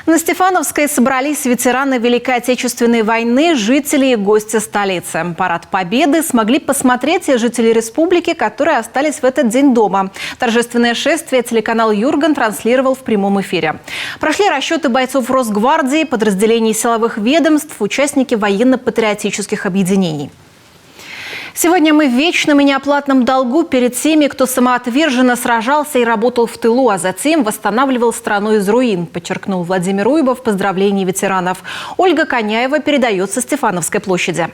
На Стефановской собрались ветераны Великой Отечественной войны, жители и гости столицы. Парад Победы смогли посмотреть и жители республики, которые остались в этот день дома. Торжественное шествие телеканал «Юрган» транслировал в прямом эфире. Прошли расчеты бойцов Росгвардии, подразделений силовых ведомств, участники военно-патриотических объединений. Сегодня мы в вечном и неоплатном долгу перед теми, кто самоотверженно сражался и работал в тылу, а затем восстанавливал страну из руин, подчеркнул Владимир Уйба в поздравлении ветеранов. Ольга Коняева передает со Стефановской площади.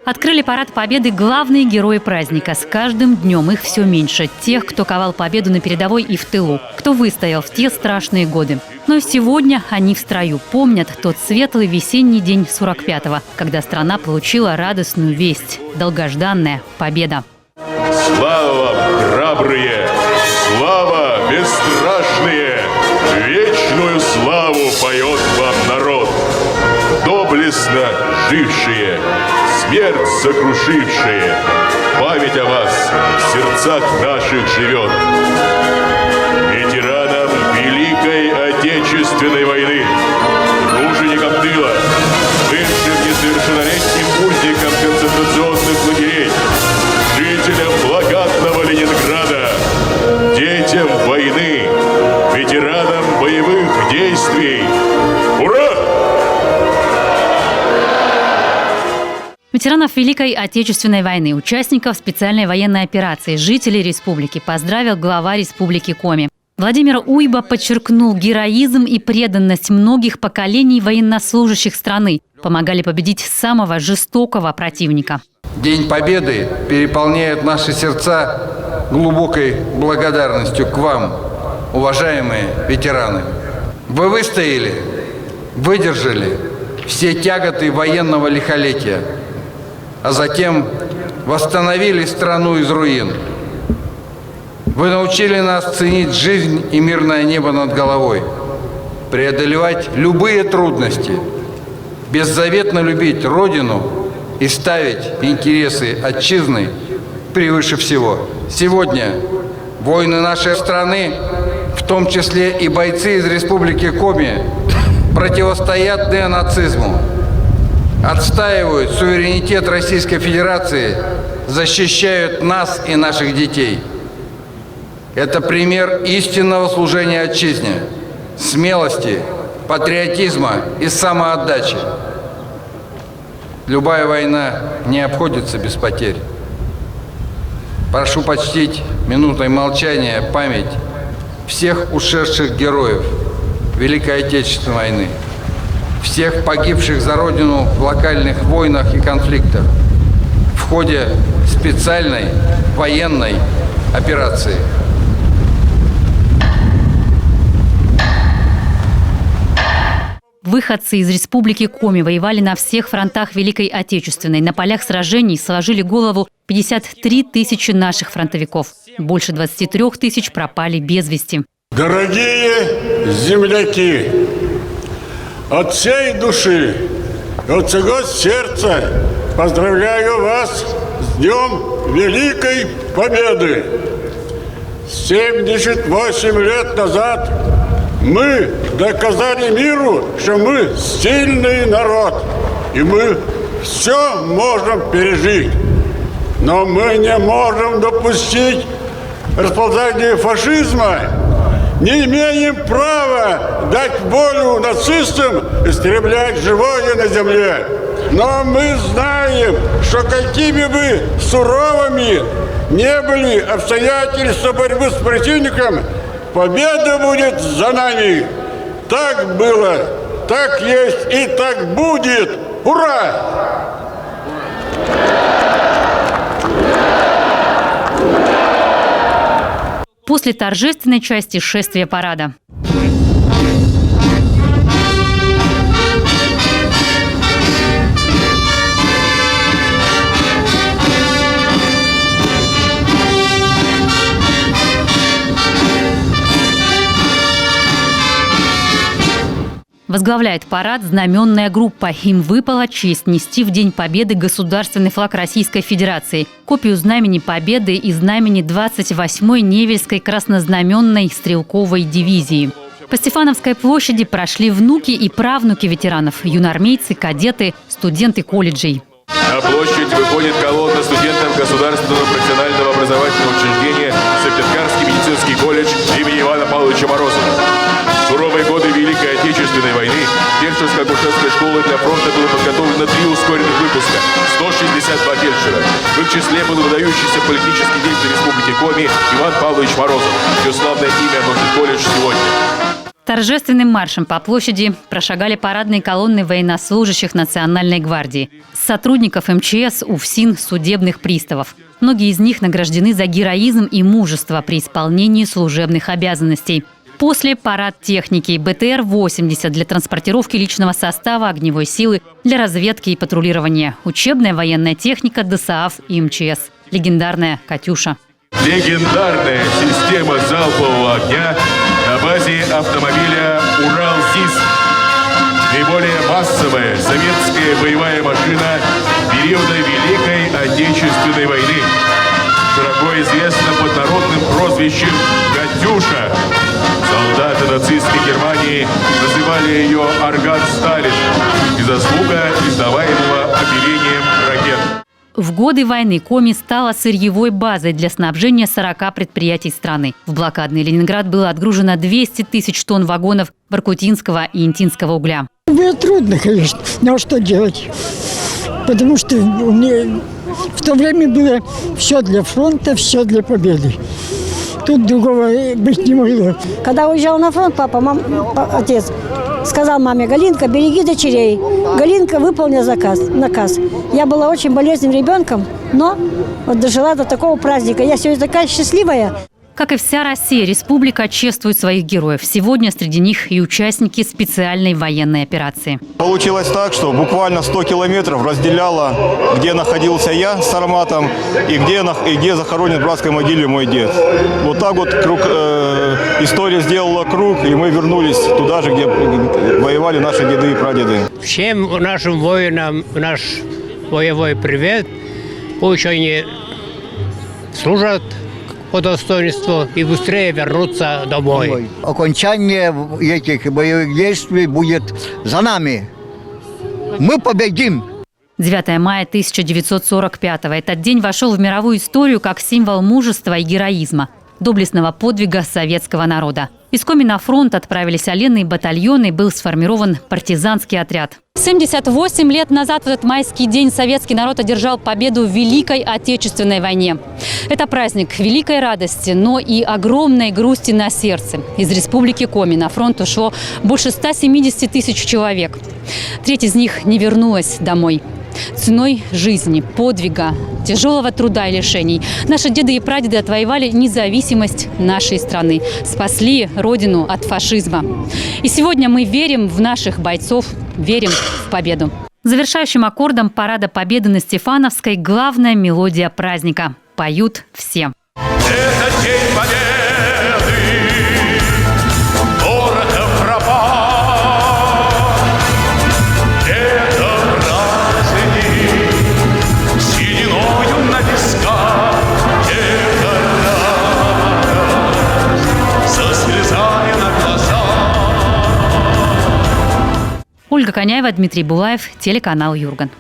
Открыли парад Победы главные герои праздника. С каждым днем их все меньше. Тех, кто ковал победу на передовой и в тылу. Кто выстоял в те страшные годы. Но сегодня они в строю. Помнят тот светлый весенний день 45-го, когда страна получила радостную весть. Долгожданная победа. Слава вам, храбрые! Слава, бесстрашные! Вечную славу поет вам народ! Доблестно жившие! Смерть сокрушившие, память о вас в сердцах наших живет. Ветеранам Великой Отечественной войны, труженикам тыла, бывшим несовершеннолетним узникам концентрационных лагерей, жителям благодатного Ленинграда, детям войны, ветеранам боевых действий. Ура! Ветеранов Великой Отечественной войны, участников специальной военной операции, жителей республики поздравил глава республики Коми. Владимир Уйба подчеркнул героизм и преданность многих поколений военнослужащих страны. Помогали победить самого жестокого противника. День Победы переполняет наши сердца глубокой благодарностью к вам, уважаемые ветераны. Вы выстояли, выдержали все тяготы военного лихолетия, а затем восстановили страну из руин. Вы научили нас ценить жизнь и мирное небо над головой, преодолевать любые трудности, беззаветно любить Родину и ставить интересы отчизны превыше всего. Сегодня воины нашей страны, в том числе и бойцы из Республики Коми, противостоят неонацизму, отстаивают суверенитет Российской Федерации, защищают нас и наших детей. Это пример истинного служения отчизне, смелости, патриотизма и самоотдачи. Любая война не обходится без потерь. Прошу почтить минутой молчания память всех ушедших героев Великой Отечественной войны, всех погибших за Родину в локальных войнах и конфликтах в ходе специальной военной операции. Выходцы из республики Коми воевали на всех фронтах Великой Отечественной. На полях сражений сложили голову 53 тысячи наших фронтовиков. Больше 23 тысяч пропали без вести. Дорогие земляки, от всей души, от всего сердца поздравляю вас с Днем Великой Победы. 78 лет назад мы доказали миру, что мы сильный народ, и мы все можем пережить. Но мы не можем допустить расползания фашизма, не имеем права дать волю нацистам истреблять живое на земле. Но мы знаем, что какими бы суровыми не были обстоятельства борьбы с противником, победа будет за нами. Так было, так есть и так будет. Ура! После торжественной части шествия парада. Возглавляет парад знаменная группа. Им выпала честь нести в День Победы государственный флаг Российской Федерации, копию Знамени Победы и знамени 28-й Невельской краснознаменной стрелковой дивизии. По Стефановской площади прошли внуки и правнуки ветеранов, юноармейцы, кадеты, студенты колледжей. На площадь выходит колонна студентов Государственного профессионального образовательного учреждения Сыктывкарский медицинский колледж имени Ивана Павловича Морозова. В суровые годы Великой Отечественной войны фельдшерско-акушерской школы для фронта было подготовлено 3 ускоренных выпуска, 162 фельдшера. В их числе был выдающийся политический деятель Республики Коми Иван Павлович Морозов, чье славное имя носит колледж сегодня. Торжественным маршем по площади прошагали парадные колонны военнослужащих Национальной гвардии, сотрудников МЧС, УФСИН, судебных приставов. Многие из них награждены за героизм и мужество при исполнении служебных обязанностей. После парад техники БТР-80 для транспортировки личного состава, огневой силы, для разведки и патрулирования, учебная военная техника ДСААФ и МЧС, легендарная «Катюша». Легендарная система залпового огня на базе автомобиля «Урал-ЗИС». Наиболее массовая советская боевая машина периода Великой Отечественной войны. Широко известна под народным прозвищем «Катюша». Солдаты нацистской Германии называли ее «Орган Сталин» и заслуга издаваемого оперением ракет. В годы войны Коми стала сырьевой базой для снабжения 40 предприятий страны. В блокадный Ленинград было отгружено 200 тысяч тонн вагонов воркутинского и интинского угля. Было трудно, конечно, но что делать? Потому что в то время было все для фронта, все для победы. Тут другого быть не могло. Когда уезжал на фронт, отец сказал маме: Галинка, береги дочерей. Галинка выполнила наказ. Я была очень болезненным ребенком, но вот дожила до такого праздника. Я сегодня такая счастливая. Как и вся Россия, республика чествует своих героев. Сегодня среди них и участники специальной военной операции. Получилось так, что буквально 100 километров разделяло, где находился я с Сарматом и где захоронен в братской могиле мой дед. Вот так вот история сделала круг, и мы вернулись туда же, где воевали наши деды и прадеды. Всем нашим воинам наш боевой привет. Пусть они служат по достоинству и быстрее вернуться домой. Окончание этих боевых действий будет за нами. Мы победим! 9 мая 1945-го. Этот день вошел в мировую историю как символ мужества и героизма, доблестного подвига советского народа. Из Коми на фронт отправились оленные батальоны, был сформирован партизанский отряд. 78 лет назад в этот майский день советский народ одержал победу в Великой Отечественной войне. Это праздник великой радости, но и огромной грусти на сердце. Из республики Коми на фронт ушло больше 170 тысяч человек. Треть из них не вернулась домой. Ценой жизни, подвига, тяжелого труда и лишений наши деды и прадеды отвоевали независимость нашей страны, спасли родину от фашизма. И сегодня мы верим в наших бойцов, верим в победу. Завершающим аккордом парада Победы на Стефановской главная мелодия праздника. Поют все. Это день победы, город пропал. Это праздник с сединою на висках. Это радость со слезами на глазах. Ольга Коняева, Дмитрий Булаев, телеканал Юрган.